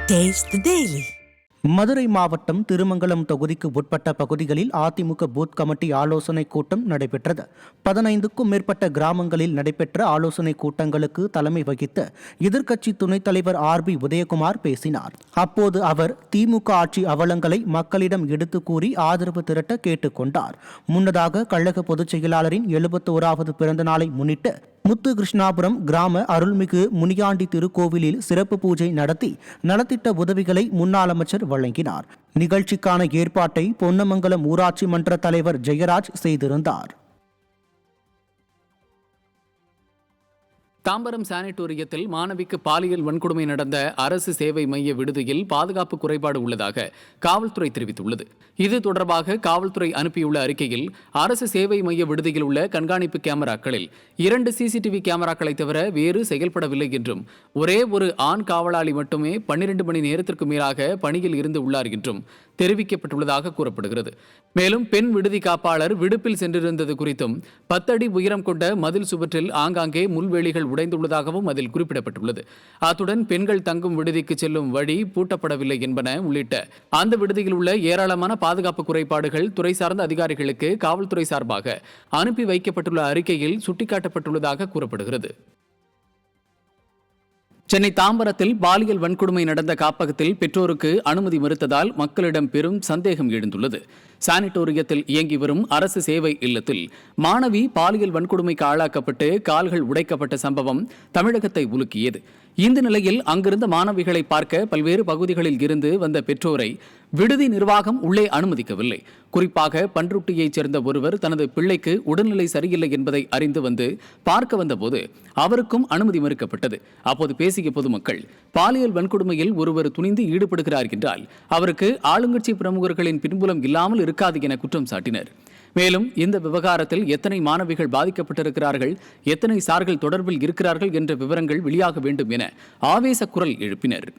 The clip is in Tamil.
Taste the Daily. மதுரை மாவட்டம் திருமங்கலம் தொகுதிக்கு உட்பட்ட பகுதிகளில் அதிமுக பூத் கமிட்டி ஆலோசனை கூட்டம் நடைபெற்றது. 15க்கும் மேற்பட்ட கிராமங்களில் நடைபெற்ற ஆலோசனை கூட்டங்களுக்கு தலைமை வகித்த எதிர்க்கட்சி துணைத் தலைவர் RB உதயகுமார் பேசினார். அப்போது அவர் திமுக ஆட்சி அவலங்களை மக்களிடம் எடுத்து கூறி ஆதரவு திரட்ட கேட்டுக்கொண்டார். முன்னதாக கழக பொதுச் செயலாளரின் 71வது பிறந்த நாளை முன்னிட்டு முத்து கிருஷ்ணாபுரம் கிராம அருள்மிகு முனியாண்டி திருக்கோவிலில் சிறப்பு பூஜை நடத்தி நலத்திட்ட உதவிகளை முன்னாள் அமைச்சர் வழங்கினார். நிகழ்ச்சிக்கான ஏற்பாட்டை பொன்னமங்கலம் ஊராட்சி மன்ற தலைவர் ஜெயராஜ் செய்திருந்தார். தாம்பரம் சானிட்டோரியத்தில் மாணவிக்கு பாலியல் வன்கொடுமை நடந்த அரசு சேவை மைய விடுதியில் பாதுகாப்பு குறைபாடு உள்ளதாக காவல்துறை தெரிவித்துள்ளது. இது தொடர்பாக காவல்துறை அனுப்பியுள்ள அறிக்கையில், அரசு சேவை மைய விடுதியில் உள்ள கண்காணிப்பு கேமராக்களில் 2 CCTV கேமராக்களை தவிர வேறு செயல்படவில்லை என்றும், ஒரே ஒரு ஆண் காவலாளி மட்டுமே 12 மணி நேரத்திற்கு மேலாக பணியில் இருந்து உள்ளார் என்றும் தெரிவிக்கப்பட்டுள்ளதாக கூறப்படுகிறது. மேலும் பெண் விடுதி காப்பாளர் விடுப்பில் சென்றிருந்தது குறித்தும் 10 அடி உயரம் கொண்ட மதில் சுவற்றில் ஆங்காங்கே முள்வேலிகள் உடைந்துள்ளதாகவும் அதில் குறிப்பிடப்பட்டுள்ளது. அத்துடன் பெண்கள் தங்கும் விடுதிக்கு செல்லும் வழி பூட்டப்படவில்லை என்பன உள்ளிட்ட அந்த விடுதியில் உள்ள ஏராளமான பாதுகாப்பு குறைபாடுகள் துறை சார்ந்த அதிகாரிகளுக்கு காவல்துறை சார்பாக அனுப்பி வைக்கப்பட்டுள்ள அறிக்கையில் சுட்டிக்காட்டப்பட்டுள்ளதாக கூறப்படுகிறது. சென்னை தாம்பரத்தில் பாலியல் வன்கொடுமை நடந்த காப்பகத்தில் பெற்றோருக்கு அனுமதி மறுத்ததால் மக்களிடம் பெரும் சந்தேகம் எழுந்துள்ளது. சானிட்டோரியத்தில் இயங்கி வரும் அரசு சேவை இல்லத்தில் மாணவி பாலியல் வன்கொடுமைக்கு ஆளாக்கப்பட்டு கால்கள் உடைக்கப்பட்ட சம்பவம் தமிழகத்தை உலுக்கியது. இந்த நிலையில் அங்கிருந்த மாணவிகளை பார்க்க பல்வேறு பகுதிகளில் இருந்து வந்த பெற்றோரை விடுதி நிர்வாகம் உள்ளே அனுமதிக்கவில்லை. குறிப்பாக பன்ருட்டியைச் சேர்ந்த ஒருவர் தனது பிள்ளைக்கு உடல்நிலை சரியில்லை என்பதை அறிந்து வந்து பார்க்க வந்தபோது அவருக்கும் அனுமதி மறுக்கப்பட்டது. அப்போது பேசிய பொதுமக்கள், பாலியல் வன்கொடுமையில் ஒருவர் துணிந்து ஈடுபடுகிறார் என்றால் அவருக்கு ஆளுங்கட்சி பிரமுகர்களின் பின்புலம் இல்லாமல் இருக்காது என குற்றம் சாட்டினர். மேலும் இந்த விவகாரத்தில் எத்தனை மாணவிகள் பாதிக்கப்பட்டிருக்கிறார்கள், எத்தனை சார்கள் தொடர்பில் இருக்கிறார்கள் என்ற விவரங்கள் வெளியாக வேண்டும் என ஆவேச குரல் எழுப்பினர்.